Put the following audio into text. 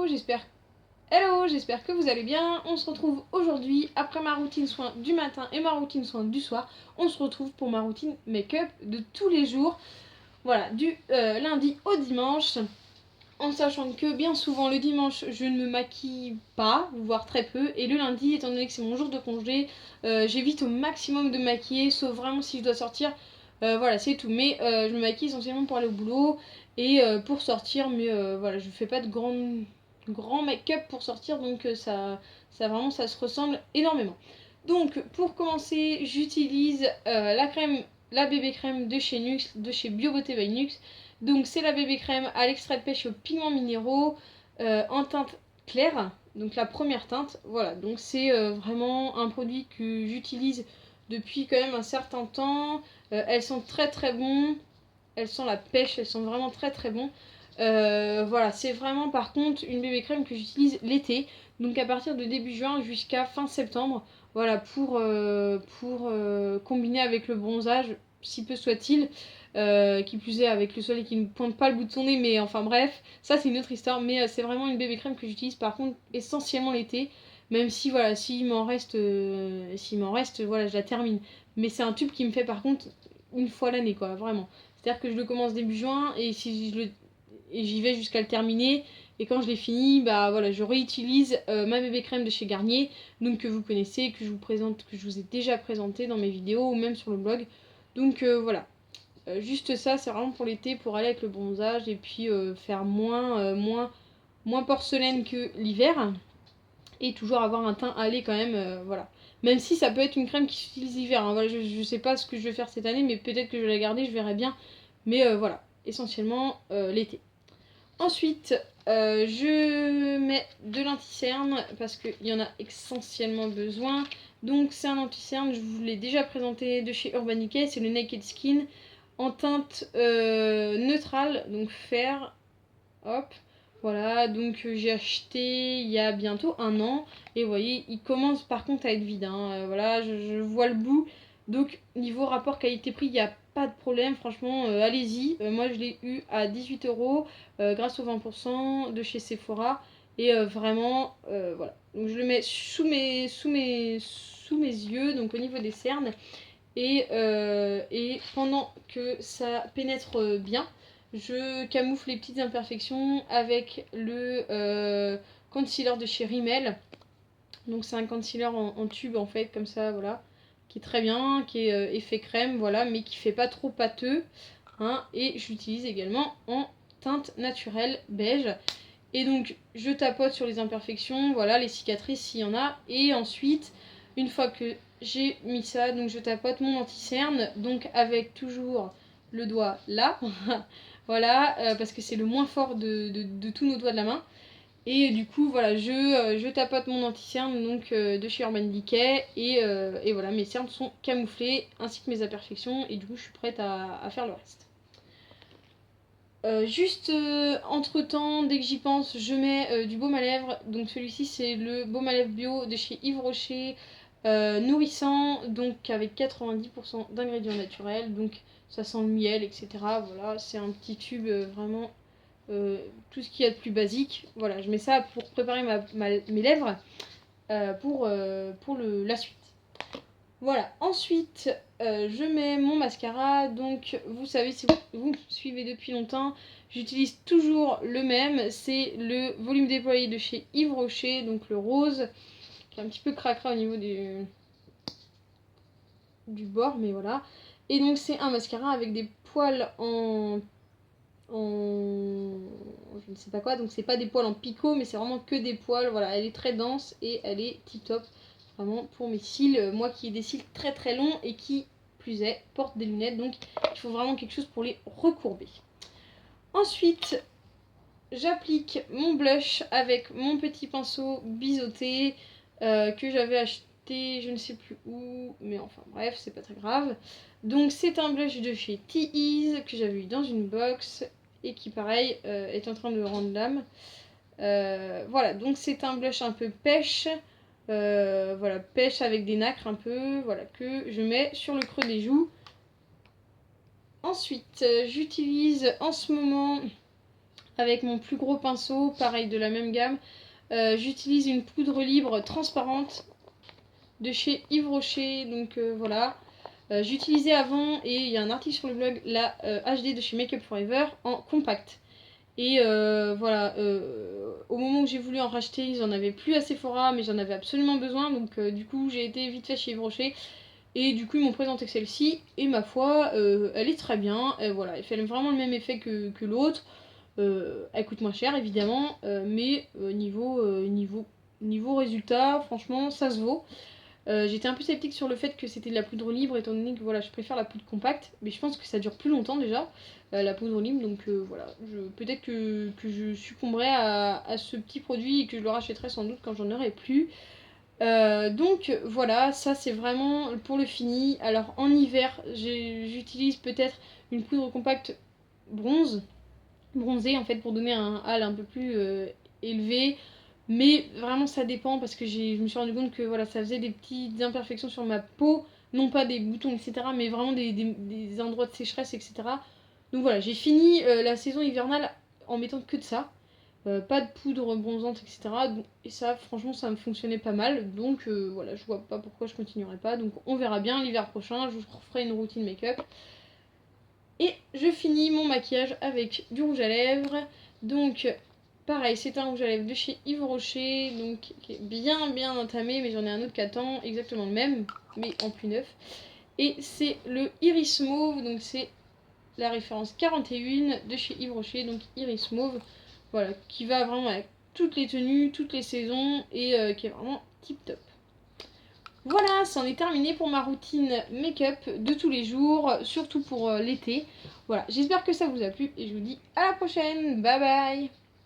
j'espère que vous allez bien. On se retrouve aujourd'hui après ma routine soin du matin et ma routine soin du soir. On se retrouve pour ma routine make-up de tous les jours. Voilà, du lundi au dimanche. En sachant que bien souvent le dimanche je ne me maquille pas, voire très peu, et le lundi, étant donné que c'est mon jour de congé, j'évite au maximum de maquiller, sauf vraiment si je dois sortir. Voilà, c'est tout. Mais je me maquille essentiellement pour aller au boulot et pour sortir, mais voilà, je fais pas de grand make-up pour sortir, donc ça vraiment ça se ressemble énormément. Donc pour commencer, j'utilise la bébé crème de chez Nuxe, de chez Bio Beauté by Nuxe. Donc c'est la bébé crème à l'extrait de pêche aux pigments minéraux en teinte claire, donc la première teinte. Voilà, donc c'est vraiment un produit que j'utilise depuis quand même un certain temps. Elles sont très très bonnes, elles sont la pêche, elles sont vraiment très très bonnes. Voilà, c'est vraiment par contre une bébé crème que j'utilise l'été, donc à partir de début juin jusqu'à fin septembre. Voilà, pour combiner avec le bronzage, si peu soit-il. Qui plus est avec le soleil qui ne pointe pas le bout de son nez, mais enfin bref, ça c'est une autre histoire. Mais c'est vraiment une bébé crème que j'utilise par contre essentiellement l'été, même si voilà, s'il m'en reste, voilà, je la termine. Mais c'est un tube qui me fait par contre une fois l'année, quoi, vraiment. C'est-à-dire que je le commence début juin et j'y vais jusqu'à le terminer. Et quand je l'ai fini, bah voilà, je réutilise ma bébé crème de chez Garnier, donc que vous connaissez, que je vous ai déjà présenté dans mes vidéos ou même sur le blog. Donc voilà. Juste ça, c'est vraiment pour l'été, pour aller avec le bronzage et puis faire moins porcelaine que l'hiver. Et toujours avoir un teint allé quand même, voilà. Même si ça peut être une crème qui s'utilise l'hiver. Hein. Voilà, je sais pas ce que je vais faire cette année, mais peut-être que je vais la garder, je verrai bien. Mais voilà, essentiellement l'été. Ensuite, je mets de l'anti-cerne parce qu'il y en a essentiellement besoin. Donc c'est un anti-cerne, je vous l'ai déjà présenté de chez Urban Decay, c'est le Naked Skin en teinte neutrale, donc fer. Hop, voilà, donc j'ai acheté il y a bientôt un an. Et vous voyez, il commence par contre à être vide. Hein. Voilà, je vois le bout. Donc niveau rapport qualité-prix, il n'y a pas de problème. Franchement, allez-y. Moi, je l'ai eu à 18 € grâce aux 20% de chez Sephora. Et vraiment, voilà. Donc je le mets sous mes yeux, donc au niveau des cernes. Et pendant que ça pénètre bien, je camoufle les petites imperfections avec le concealer de chez Rimmel. Donc c'est un concealer en tube en fait, comme ça, voilà, qui est très bien, qui est effet crème, voilà, mais qui fait pas trop pâteux. Hein, et j'utilise également en teinte naturelle beige. Et donc je tapote sur les imperfections, voilà, les cicatrices s'il y en a. Et ensuite, une fois que j'ai mis ça, donc je tapote mon anti-cerne, donc avec toujours le doigt là, voilà, parce que c'est le moins fort de tous nos doigts de la main. Et du coup, voilà, je tapote mon anti-cerne donc de chez Urban Decay. Et voilà, mes cernes sont camouflées ainsi que mes imperfections. Et du coup, je suis prête à faire le reste. Juste entre temps, dès que j'y pense, je mets du baume à lèvres. Donc celui-ci, c'est le baume à lèvres bio de chez Yves Rocher, nourrissant, donc avec 90% d'ingrédients naturels. Donc ça sent le miel, etc. Voilà, c'est un petit tube vraiment tout ce qu'il y a de plus basique. Voilà, je mets ça pour préparer mes lèvres pour la suite. Voilà, ensuite je mets mon mascara. Donc vous savez, si vous me suivez depuis longtemps, j'utilise toujours le même. C'est le volume déployé de chez Yves Rocher, donc le rose, qui est un petit peu cracra au niveau du bord, mais voilà. Et donc c'est un mascara avec des poils en je ne sais pas quoi, donc c'est pas des poils en picot, mais c'est vraiment que des poils. Voilà, elle est très dense et elle est tip top vraiment pour mes cils, moi qui ai des cils très très longs et qui plus est porte des lunettes, donc il faut vraiment quelque chose pour les recourber. Ensuite j'applique mon blush avec mon petit pinceau biseauté que j'avais acheté je ne sais plus où, mais enfin bref, c'est pas très grave. Donc c'est un blush de chez Tease que j'avais eu dans une box et qui pareil est en train de rendre l'âme. Voilà, donc c'est un blush un peu pêche, voilà, pêche avec des nacres un peu, voilà, que je mets sur le creux des joues. Ensuite j'utilise en ce moment avec mon plus gros pinceau, pareil de la même gamme. J'utilise une poudre libre transparente de chez Yves Rocher, donc voilà. J'utilisais avant, et il y a un article sur le blog, la HD de chez Make Up Forever en compact. Et voilà, au moment où j'ai voulu en racheter, ils en avaient plus à Sephora, mais j'en avais absolument besoin, donc du coup j'ai été vite fait chez Yves Rocher. Et du coup ils m'ont présenté celle-ci, et ma foi, elle est très bien, voilà, elle fait vraiment le même effet que l'autre. Elle coûte moins cher évidemment, mais niveau résultat, franchement ça se vaut. J'étais un peu sceptique sur le fait que c'était de la poudre libre, étant donné que voilà, je préfère la poudre compacte, mais je pense que ça dure plus longtemps déjà, la poudre libre, donc voilà, peut-être que je succomberai à ce petit produit et que je le rachèterai sans doute quand j'en aurai plus. Donc voilà, ça c'est vraiment pour le fini. Alors en hiver, j'utilise peut-être une poudre compacte bronzée en fait pour donner un hâle un peu plus élevé. Mais vraiment ça dépend parce que je me suis rendu compte que voilà, ça faisait des petites imperfections sur ma peau. Non pas des boutons, etc. mais vraiment des endroits de sécheresse, etc. Donc voilà, j'ai fini la saison hivernale en mettant que de ça. Pas de poudre bronzante, etc. Et ça, franchement, ça me fonctionnait pas mal. Donc voilà, je vois pas pourquoi je continuerai pas. Donc on verra bien l'hiver prochain. Je vous referai une routine make-up. Et je finis mon maquillage avec du rouge à lèvres. Donc pareil, c'est un rouge à lèvres de chez Yves Rocher. Donc qui est bien entamé. Mais j'en ai un autre qui attend exactement le même. Mais en plus neuf. Et c'est le Iris Mauve. Donc c'est la référence 41 de chez Yves Rocher. Donc Iris Mauve. Voilà, qui va vraiment avec toutes les tenues, toutes les saisons et qui est vraiment tip top. Voilà, c'en est terminé pour ma routine make-up de tous les jours, surtout pour l'été. Voilà, j'espère que ça vous a plu et je vous dis à la prochaine. Bye bye.